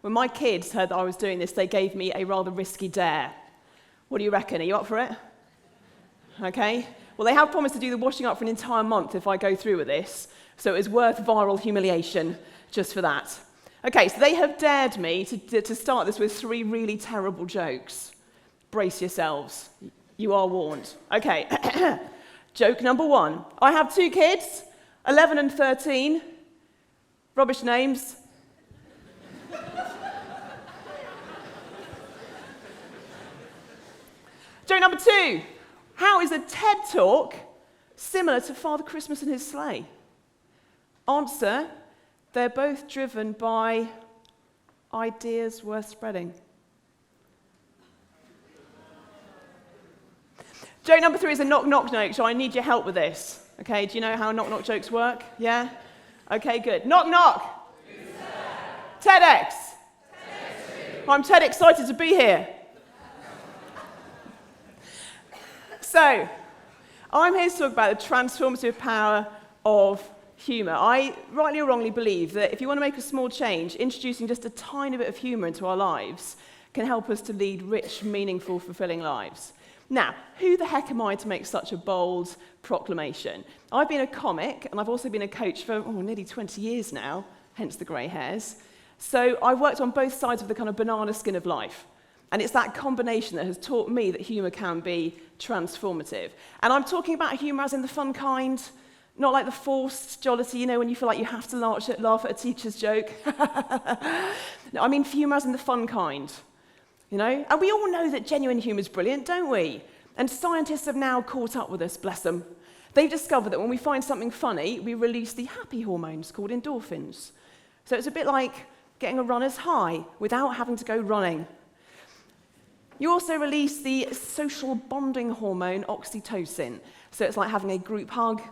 When my kids heard that I was doing this, they gave me a rather risky dare. What do you reckon? Are you up for it? Okay. Well, they have promised to do the washing up for an entire month if I go through with this, so it was worth viral humiliation just for that. Okay, so they have dared me to start this with 3 really terrible jokes. Brace yourselves. You are warned. Okay. Joke number 1. I have 2 kids, 11 and 13. Rubbish names. Joke number 2. How is a TED Talk similar to Father Christmas and his sleigh? Answer, they're both driven by ideas worth spreading. Joke number 3 is a knock-knock joke, so I need your help with this. Okay, do you know how knock-knock jokes work? Yeah? Okay, good. Knock-knock! TEDx! I'm TED excited to be here. So, I'm here to talk about the transformative power of humour. I rightly or wrongly believe that if you want to make a small change, introducing just a tiny bit of humour into our lives can help us to lead rich, meaningful, fulfilling lives. Now, who the heck am I to make such a bold proclamation? I've been a comic, and I've also been a coach for nearly 20 years now, hence the grey hairs. So I've worked on both sides of the kind of banana skin of life. And it's that combination that has taught me that humour can be transformative. And I'm talking about humour as in the fun kind, not like the forced jollity, when you feel like you have to laugh at a teacher's joke. No, I mean humour as in the fun kind, And we all know that genuine humour is brilliant, don't we? And scientists have now caught up with us, bless them. They've discovered that when we find something funny, we release the happy hormones called endorphins. So it's a bit like getting a runner's high without having to go running. You also release the social bonding hormone oxytocin. So it's like having a group hug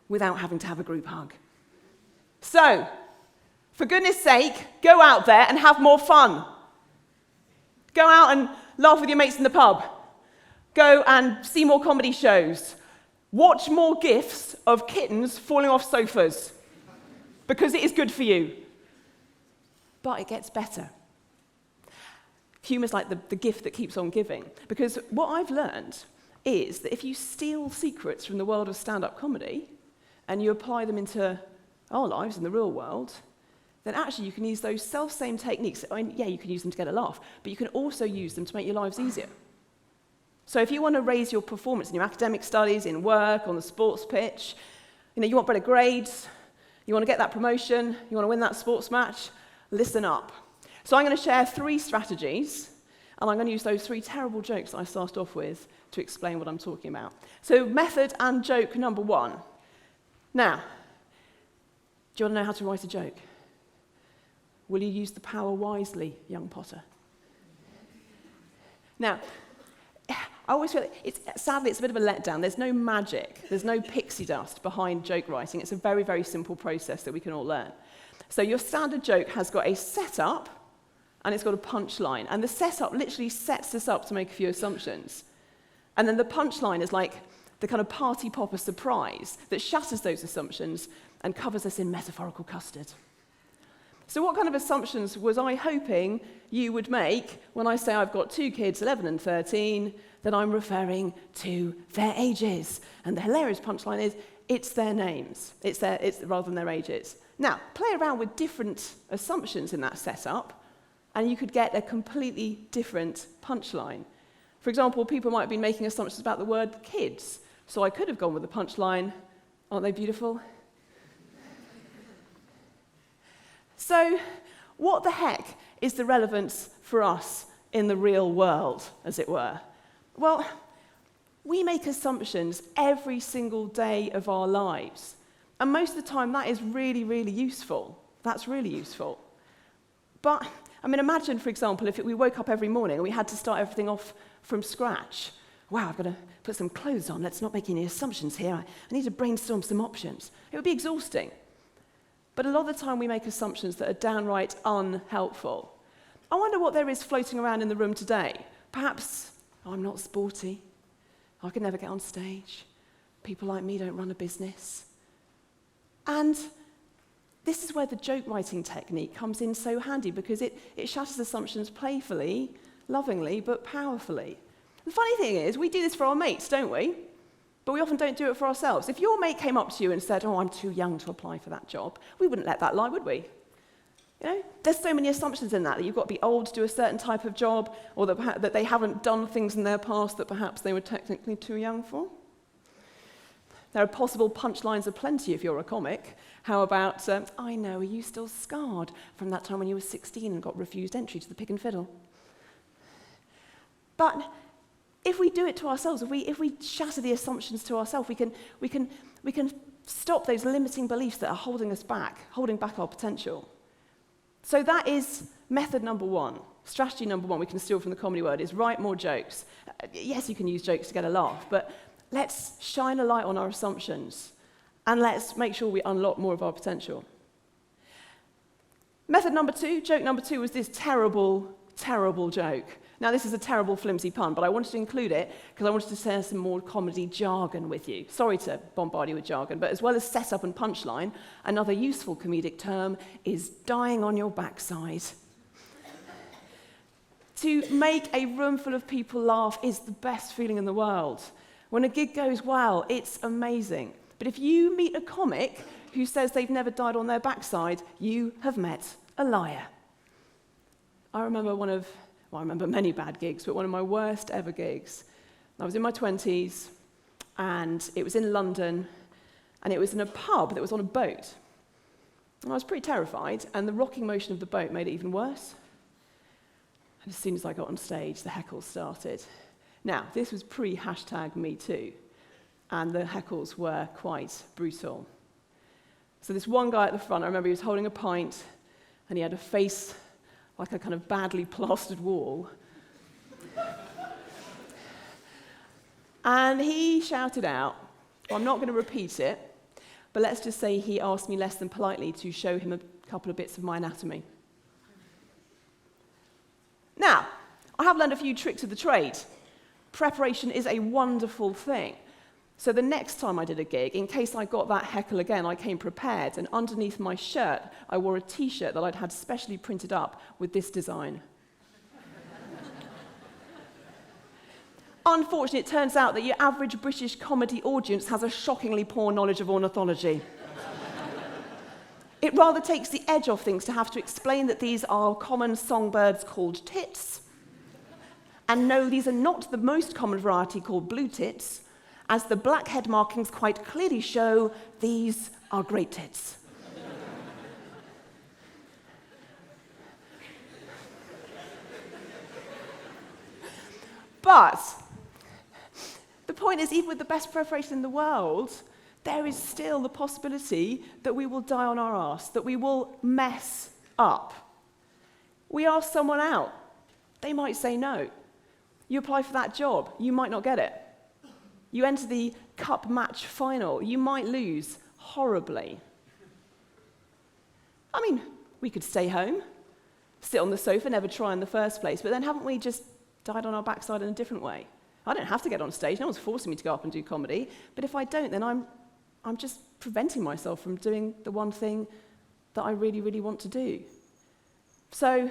without having to have a group hug. So, for goodness sake, go out there and have more fun. Go out and laugh with your mates in the pub. Go and see more comedy shows. Watch more GIFs of kittens falling off sofas. Because it is good for you. But it gets better. Humour's like the gift that keeps on giving. Because what I've learned is that if you steal secrets from the world of stand-up comedy and you apply them into our lives in the real world, then actually you can use those self-same techniques. I mean, yeah, you can use them to get a laugh, but you can also use them to make your lives easier. So if you want to raise your performance in your academic studies, in work, on the sports pitch, you want better grades, you want to get that promotion, you want to win that sports match, listen up. So I'm going to share 3 strategies, and I'm going to use those 3 terrible jokes that I started off with to explain what I'm talking about. So method and joke number 1. Now, do you want to know how to write a joke? Will you use the power wisely, young Potter? Now, I always feel sadly it's a bit of a letdown. There's no magic. There's no pixie dust behind joke writing. It's a very, very simple process that we can all learn. So your standard joke has got a setup, and it's got a punchline. And the setup literally sets us up to make a few assumptions. And then the punchline is like the kind of party popper surprise that shatters those assumptions and covers us in metaphorical custard. So what kind of assumptions was I hoping you would make when I say I've got 2 kids, 11 and 13, that I'm referring to their ages? And the hilarious punchline is, it's their names. It's rather than their ages. Now, play around with different assumptions in that setup, and you could get a completely different punchline. For example, people might have been making assumptions about the word kids. So I could have gone with the punchline, aren't they beautiful? So what the heck is the relevance for us in the real world, as it were? Well, we make assumptions every single day of our lives. And most of the time, that is really, really useful. That's really useful. But, imagine, for example, if we woke up every morning and we had to start everything off from scratch. Wow, I've got to put some clothes on. Let's not make any assumptions here. I need to brainstorm some options. It would be exhausting. But a lot of the time, we make assumptions that are downright unhelpful. I wonder what there is floating around in the room today. Perhaps, I'm not sporty. I could never get on stage. People like me don't run a business. And this is where the joke writing technique comes in so handy, because it shatters assumptions playfully, lovingly, but powerfully. The funny thing is, we do this for our mates, don't we? But we often don't do it for ourselves. If your mate came up to you and said, "Oh, I'm too young to apply for that job," we wouldn't let that lie, would we? You know, there's so many assumptions in that you've got to be old to do a certain type of job, or that they haven't done things in their past that perhaps they were technically too young for. There are possible punchlines aplenty if you're a comic. How about, "I know, are you still scarred from that time when you were 16 and got refused entry to the Pig and Fiddle?" But if we do it to ourselves, if we shatter the assumptions to ourselves, we can stop those limiting beliefs that are holding us back, holding back our potential. So that is method number one. Strategy number one we can steal from the comedy word is write more jokes. Yes, you can use jokes to get a laugh, but let's shine a light on our assumptions and let's make sure we unlock more of our potential. Method number two, joke number two, was this terrible, terrible joke. Now, this is a terrible, flimsy pun, but I wanted to include it because I wanted to share some more comedy jargon with you. Sorry to bombard you with jargon, but as well as setup and punchline, another useful comedic term is dying on your backside. To make a room full of people laugh is the best feeling in the world. When a gig goes well, it's amazing. But if you meet a comic who says they've never died on their backside, you have met a liar. I remember many bad gigs, but one of my worst ever gigs. I was in my 20s, and it was in London, and it was in a pub that was on a boat. And I was pretty terrified, and the rocking motion of the boat made it even worse. And as soon as I got on stage, the heckles started. Now, this was pre-#MeToo, and the heckles were quite brutal. So this one guy at the front, I remember he was holding a pint, and he had a face like a kind of badly plastered wall. And he shouted out, well, I'm not going to repeat it, but let's just say he asked me less than politely to show him a couple of bits of my anatomy. Now, I have learned a few tricks of the trade. Preparation is a wonderful thing. So the next time I did a gig, in case I got that heckle again, I came prepared, and underneath my shirt, I wore a T-shirt that I'd had specially printed up with this design. Unfortunately, it turns out that your average British comedy audience has a shockingly poor knowledge of ornithology. It rather takes the edge off things to have to explain that these are common songbirds called tits. And no, these are not the most common variety called blue tits. As the black head markings quite clearly show, these are great tits. But the point is, even with the best preparation in the world, there is still the possibility that we will die on our arse, that we will mess up. We ask someone out. They might say no. You apply for that job. You might not get it. You enter the cup match final. You might lose horribly. I mean, we could stay home, sit on the sofa, never try in the first place, but then haven't we just died on our backside in a different way? I don't have to get on stage. No one's forcing me to go up and do comedy. But if I don't, then I'm just preventing myself from doing the one thing that I really, really want to do. So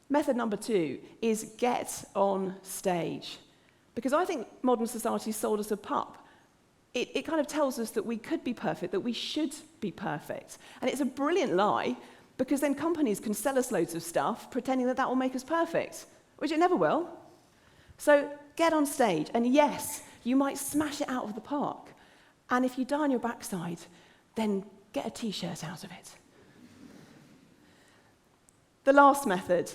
method number two is get on stage. Because I think modern society sold us a pup. It kind of tells us that we could be perfect, that we should be perfect. And it's a brilliant lie, because then companies can sell us loads of stuff pretending that that will make us perfect, which it never will. So get on stage, and yes, you might smash it out of the park. And if you die on your backside, then get a T-shirt out of it. The last method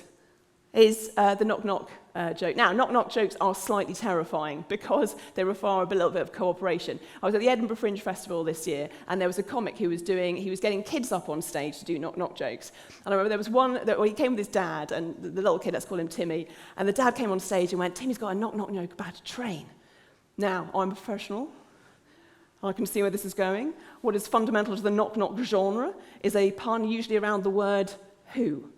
is the knock-knock joke. Now, knock-knock jokes are slightly terrifying because they require a little bit of cooperation. I was at the Edinburgh Fringe Festival this year, and there was a comic he was getting kids up on stage to do knock-knock jokes. And I remember there was one, he came with his dad, and the little kid, let's call him Timmy, and the dad came on stage and went, "Timmy's got a knock-knock joke about a train." Now, I'm a professional. I can see where this is going. What is fundamental to the knock-knock genre is a pun usually around the word who.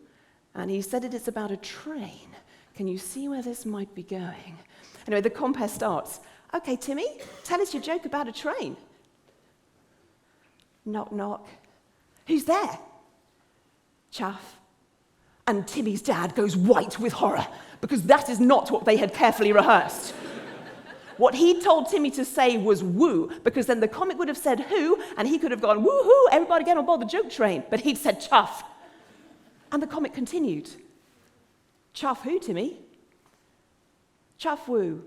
And he said it's about a train. Can you see where this might be going? Anyway, the compere starts. "Okay, Timmy, tell us your joke about a train." "Knock, knock. Who's there? Chuff. And Timmy's dad goes white with horror, because that is not what they had carefully rehearsed. What he told Timmy to say was woo, because then the comic would have said who, and he could have gone, woo-hoo, everybody get on board the joke train. But he'd said chuff. And the comic continued. Chuff who, Timmy? Chuff woo.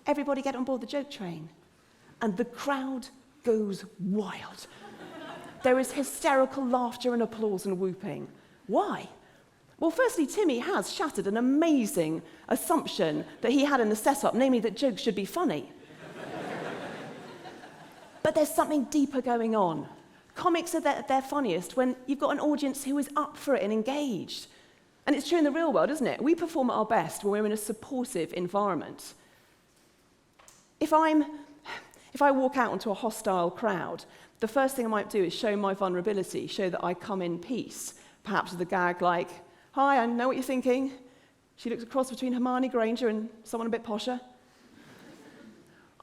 Everybody get on board the joke train. And the crowd goes wild. There is hysterical laughter and applause and whooping. Why? Well, firstly, Timmy has shattered an amazing assumption that he had in the setup, namely that jokes should be funny. But there's something deeper going on. Comics are at their funniest when you've got an audience who is up for it and engaged. And it's true in the real world, isn't it? We perform at our best when we're in a supportive environment. If I walk out into a hostile crowd, the first thing I might do is show my vulnerability, show that I come in peace, perhaps with a gag like, hi, I know what you're thinking. She looks a cross between Hermione Granger and someone a bit posher.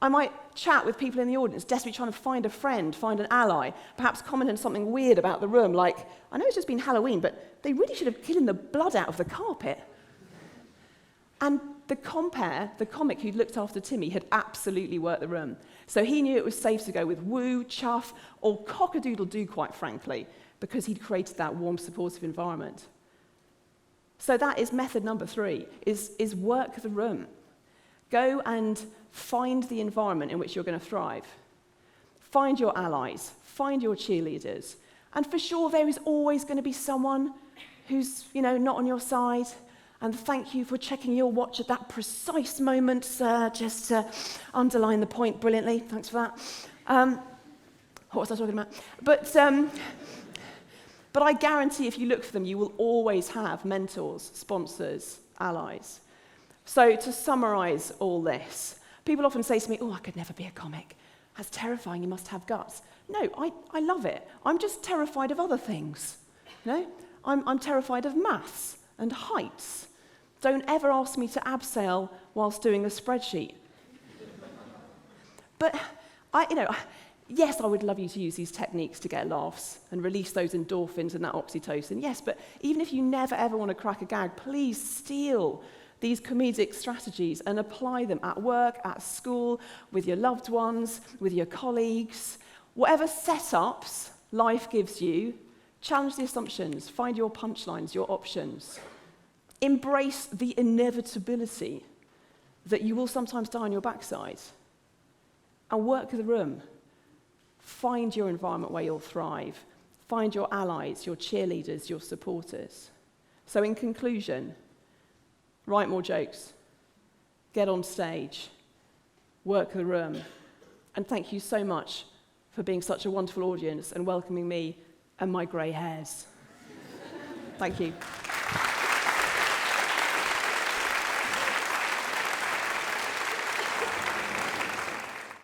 I might chat with people in the audience, desperately trying to find a friend, find an ally, perhaps comment on something weird about the room, like, I know it's just been Halloween, but they really should have killed the blood out of the carpet. And the comic who'd looked after Timmy, had absolutely worked the room. So he knew it was safe to go with woo, chuff, or cock-a-doodle-doo, quite frankly, because he'd created that warm, supportive environment. So that is method number 3, is work the room. Go and find the environment in which you're going to thrive. Find your allies, find your cheerleaders. And for sure, there is always going to be someone who's, not on your side. And thank you for checking your watch at that precise moment, sir. Just to underline the point brilliantly. Thanks for that. What was I talking about? But I guarantee if you look for them, you will always have mentors, sponsors, allies. So to summarize all this, people often say to me, I could never be a comic. That's terrifying, you must have guts. No, I love it. I'm just terrified of other things. I'm terrified of maths and heights. Don't ever ask me to abseil whilst doing a spreadsheet. But yes, I would love you to use these techniques to get laughs and release those endorphins and that oxytocin. Yes, but even if you never ever want to crack a gag, please steal these comedic strategies and apply them at work, at school, with your loved ones, with your colleagues. Whatever setups life gives you, challenge the assumptions, find your punchlines, your options. Embrace the inevitability that you will sometimes die on your backside. And work the room. Find your environment where you'll thrive. Find your allies, your cheerleaders, your supporters. So in conclusion, write more jokes, get on stage, work the room, and thank you so much for being such a wonderful audience and welcoming me and my grey hairs. Thank you.